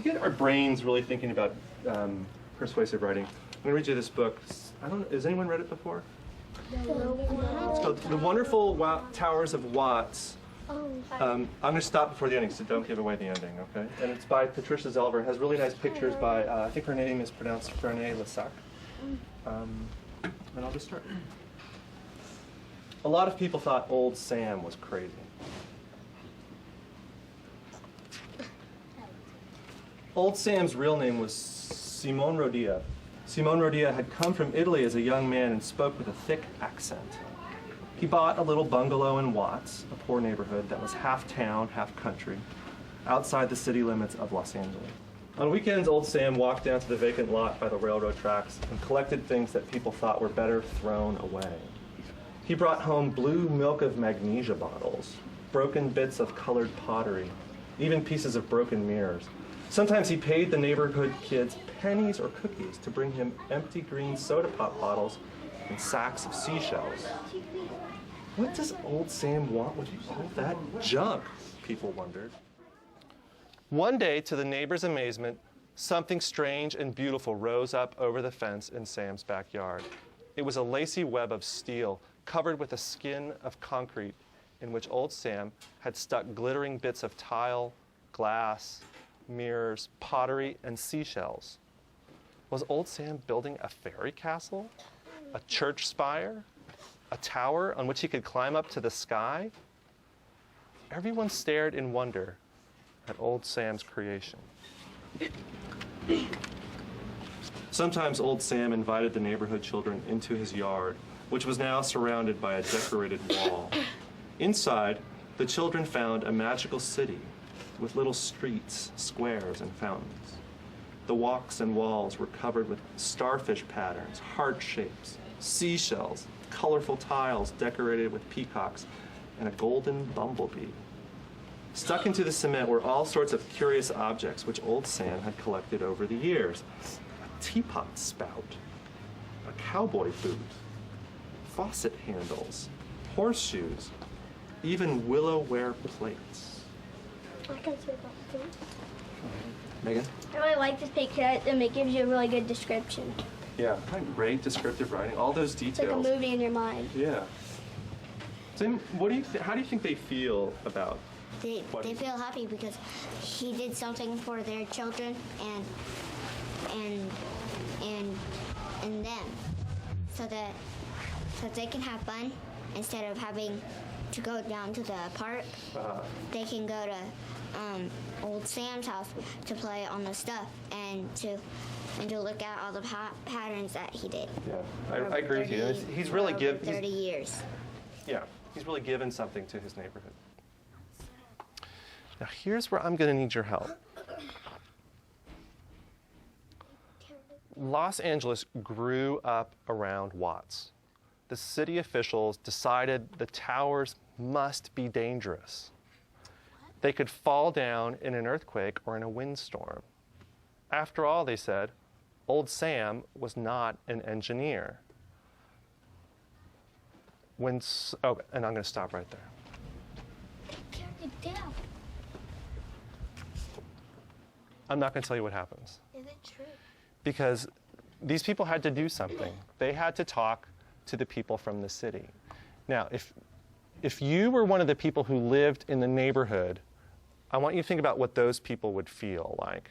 get our brains really thinking about persuasive writing, I'm going to read you this book. Has anyone read it before? No. It's called The Wonderful Towers of Watts. I'm going to stop before the ending, so don't give away the ending, okay? And it's by Patricia Zelver. It has really nice pictures by, I think her name is pronounced Fernée Lassac. And I'll just start. A lot of people thought Old Sam was crazy. Old Sam's real name was Simone Rodia. Simone Rodia had come from Italy as a young man and spoke with a thick accent. He bought a little bungalow in Watts, a poor neighborhood that was half town, half country, outside the city limits of Los Angeles. On weekends, Old Sam walked down to the vacant lot by the railroad tracks and collected things that people thought were better thrown away. He brought home blue milk of magnesia bottles, broken bits of colored pottery, even pieces of broken mirrors. Sometimes he paid the neighborhood kids pennies or cookies to bring him empty green soda pop bottles and sacks of seashells. What does Old Sam want with all that junk? People wondered. One day, to the neighbors' amazement, something strange and beautiful rose up over the fence in Sam's backyard. It was a lacy web of steel covered with a skin of concrete in which Old Sam had stuck glittering bits of tile, glass, mirrors, pottery, and seashells. Was Old Sam building a fairy castle? A church spire? A tower on which he could climb up to the sky? Everyone stared in wonder at Old Sam's creation. Sometimes Old Sam invited the neighborhood children into his yard, which was now surrounded by a decorated wall. Inside, the children found a magical city with little streets, squares, and fountains. The walks and walls were covered with starfish patterns, heart shapes, seashells, colorful tiles decorated with peacocks, and a golden bumblebee. Stuck into the cement were all sorts of curious objects which Old Sam had collected over the years. A teapot spout, a cowboy boot, faucet handles, horseshoes, even willow-ware plates. I can see that too. Megan? I really like this picture, and it gives you a really good description. Yeah, great descriptive writing, all those It's details. like a movie in your mind. Yeah. Tim, how do you think they feel about They feel happy because he did something for their children and them, so they can have fun instead of having to go down to the park. They can go to Old Sam's house to play on the stuff and to look at all the patterns that he did. Yeah, I agree with you. He's really given 30 years. Yeah, he's really given something to his neighborhood. Now here's where I'm going to need your help. Los Angeles grew up around Watts. The city officials decided the towers must be dangerous. They could fall down in an earthquake or in a windstorm. After all, they said, Old Sam was not an engineer. And I'm going to stop right there. Tear it down. I'm not going to tell you what happens. Is it true? Because these people had to do something. They had to talk to the people from the city. Now, if you were one of the people who lived in the neighborhood, I want you to think about what those people would feel like.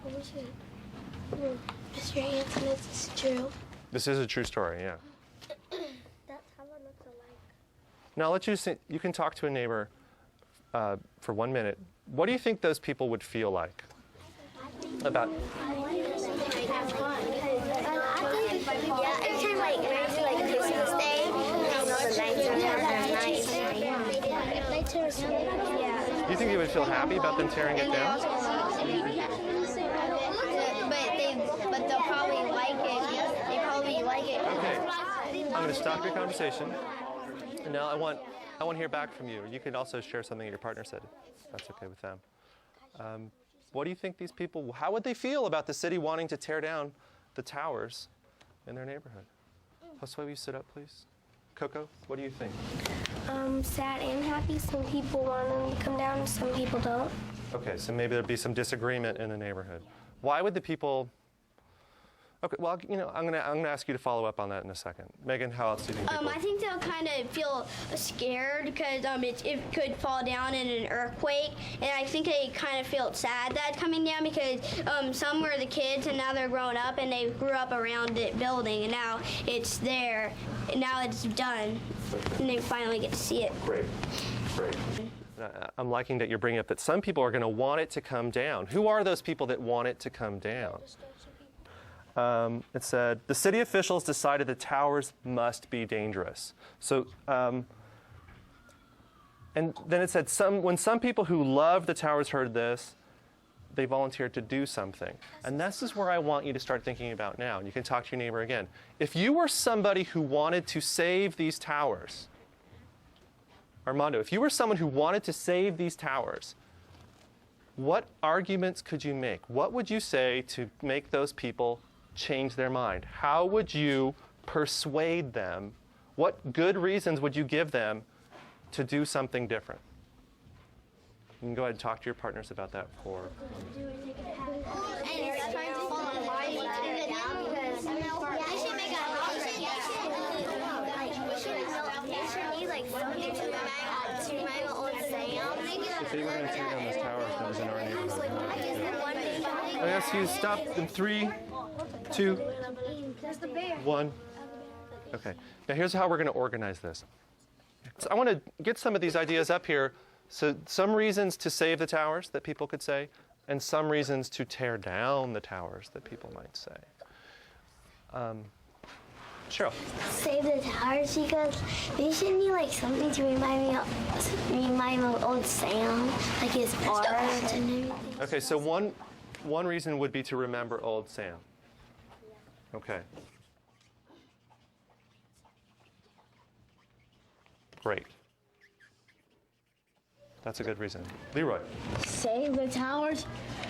What was it? Mr. Hanson, is this true? This is a true story, yeah. That's how it looks like. Now, I'll let you you can talk to a neighbor for 1 minute. What do you think those people would feel like about? You think they would feel happy about them tearing it down? But they'll probably like it. They probably like it. Okay. I'm going to stop your conversation. And now I want to hear back from you. You can also share something your partner said, if that's okay with them. What do you think these people, how would they feel about the city wanting to tear down the towers in their neighborhood? Josue, will you sit up, please? Coco, what do you think? Sad and happy. Some people want them to come down, some people don't. Okay, so maybe there'd be some disagreement in the neighborhood. Why would the people? Okay, well, I'm gonna ask you to follow up on that in a second. Megan, how else do you think people? I think they'll kind of feel scared because it could fall down in an earthquake, and I think they kind of feel sad that it's coming down because some were the kids and now they're grown up and they grew up around the building and now it's there, and now it's done, and they finally get to see it. Great. I'm liking that you're bringing up that some people are going to want it to come down. Who are those people that want it to come down? It said, the city officials decided the towers must be dangerous. So, and then it said, when some people who love the towers heard this, they volunteered to do something. And this is where I want you to start thinking about now. And you can talk to your neighbor again. If you were somebody who wanted to save these towers, Armando, if you were someone who wanted to save these towers, what arguments could you make? What would you say to make those people change their mind? How would you persuade them? What good reasons would you give them to do something different? You can go ahead and talk to your partners about that for. If they were going to tear down those towers that was in our neighborhood. I ask you to stop in 3, 2, 1. Okay. Now here's how we're going to organize this. So I want to get some of these ideas up here. So some reasons to save the towers that people could say, and some reasons to tear down the towers that people might say. Cheryl. Save the towers because they should need like something to remind me of old Sam, like his art and everything. Okay, so one reason would be to remember old Sam. Okay. Great. That's a good reason. Leroy. Save the towers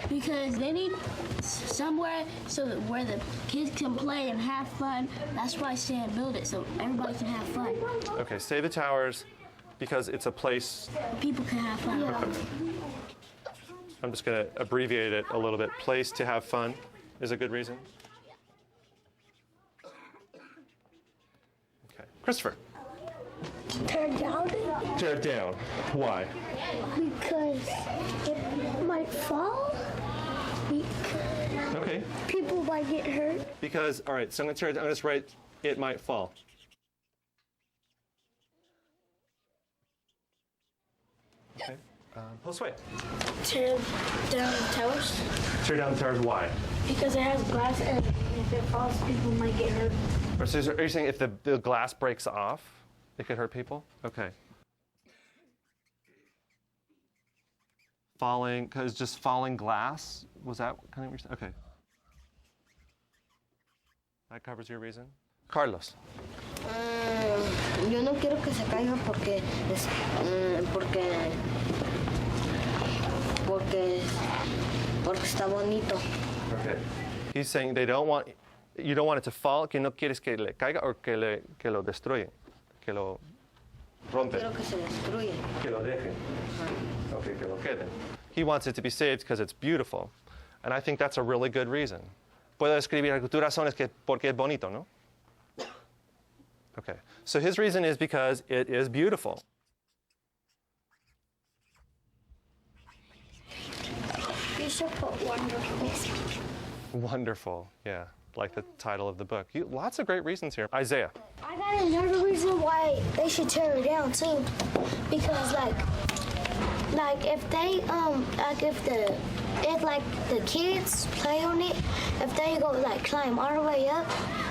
because they need somewhere so that where the kids can play and have fun. That's why Sam built it, so everybody can have fun. Okay, save the towers because it's a place. People can have fun. Okay. I'm just going to abbreviate it a little bit. Place to have fun is a good reason. Okay. Christopher. Tear down? Tear it down. Why? Because it might fall. Okay. People might get hurt. Because, all right, so I'm going to just write, it might fall. Okay. Josue. Tear down the towers Tear down the towers, why? because it has glass and if it falls, people might get hurt. So are you saying if the glass breaks off, it could hurt people? Okay. Falling, because just falling glass, was that kind of what you're saying? Okay. That covers your reason. Carlos. Yo no quiero que se caiga porque está bonito. Okay. He's saying you don't want it to fall, que no quieres que le caiga or que lo destruyen, que lo rompen. Quiero que se destruya. Que lo dejen. Okay, que lo queden. He wants it to be saved because it's beautiful. And I think that's a really good reason. Puedo escribir tu razón es que porque es bonito, ¿no? Okay. So his reason is because it is beautiful. You should put wonderful. Wonderful, yeah, like the title of the book. Lots of great reasons here. Isaiah. I got another reason why they should tear it down too, because like if they if the kids play on it, if they go like climb all the way up,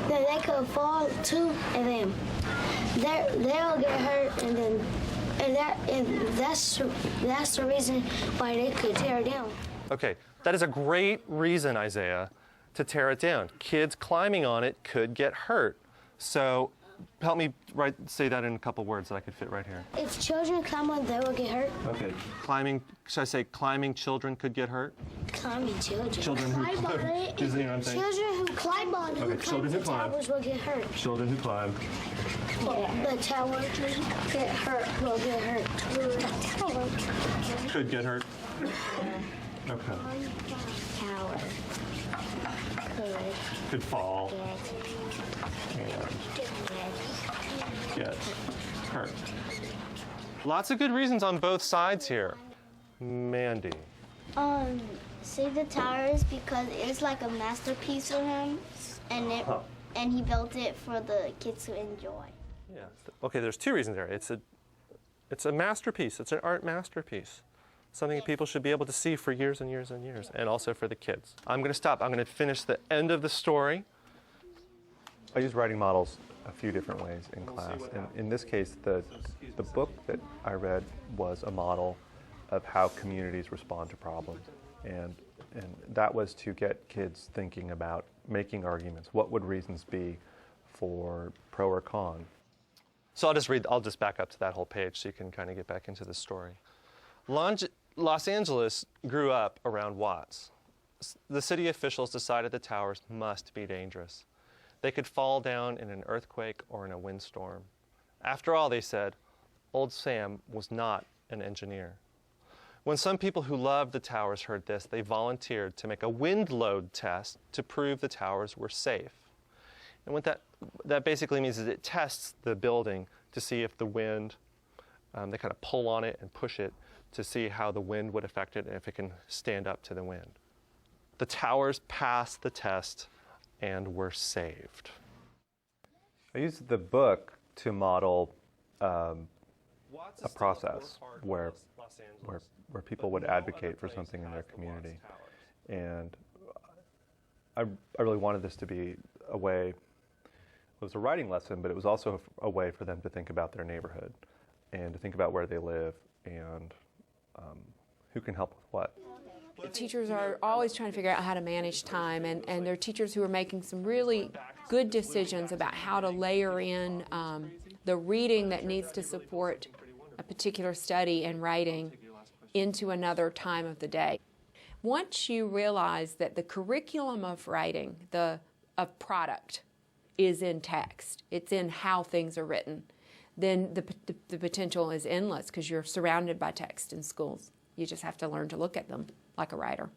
then they could fall too, and then they'll get hurt, and that's the reason why they could tear it down. Okay, that is a great reason, Isaiah, to tear it down. Kids climbing on it could get hurt. So help me say that in a couple words that I could fit right here. If children climb on, they will get hurt. Okay. Should I say climbing children could get hurt? Climbing children. Children who climb on it. You know what I'm saying? Children who climb on, who Okay, children climbs who the climb. towers will get hurt. Children who climb. The tower get hurt will get hurt. The tower. Could get hurt. Okay. Tower Could fall could and get hurt. Lots of good reasons on both sides here. Mandy. See the towers because it's like a masterpiece of him, and he built it for the kids to enjoy. Yeah. Okay, there's two reasons there. It's a masterpiece. It's an art masterpiece. Something that people should be able to see for years and years and years, and also for the kids. I'm going to stop. I'm going to finish the end of the story. I use writing models a few different ways in class. And in this case, the book that I read was a model of how communities respond to problems. And that was to get kids thinking about making arguments. What would reasons be for pro or con? So I'll just back up to that whole page so you can kind of get back into the story. Los Angeles grew up around Watts. The city officials decided the towers must be dangerous. They could fall down in an earthquake or in a windstorm. After all, they said, Old Sam was not an engineer. When some people who loved the towers heard this, they volunteered to make a wind load test to prove the towers were safe. And what that basically means is it tests the building to see if the wind, they kind of pull on it and push it to see how the wind would affect it and if it can stand up to the wind. The towers passed the test and were saved. I used the book to model a process where people would advocate for something in their community. And I really wanted this to be a way, it was a writing lesson, but it was also a way for them to think about their neighborhood and to think about where they live and who can help with what. Teachers are always trying to figure out how to manage time, and there are teachers who are making some really good decisions about how to layer in the reading that needs to support a particular study and writing into another time of the day. Once you realize that the curriculum of writing, of product, is in text, it's in how things are written, then the potential is endless because you're surrounded by text in schools. You just have to learn to look at them like a writer.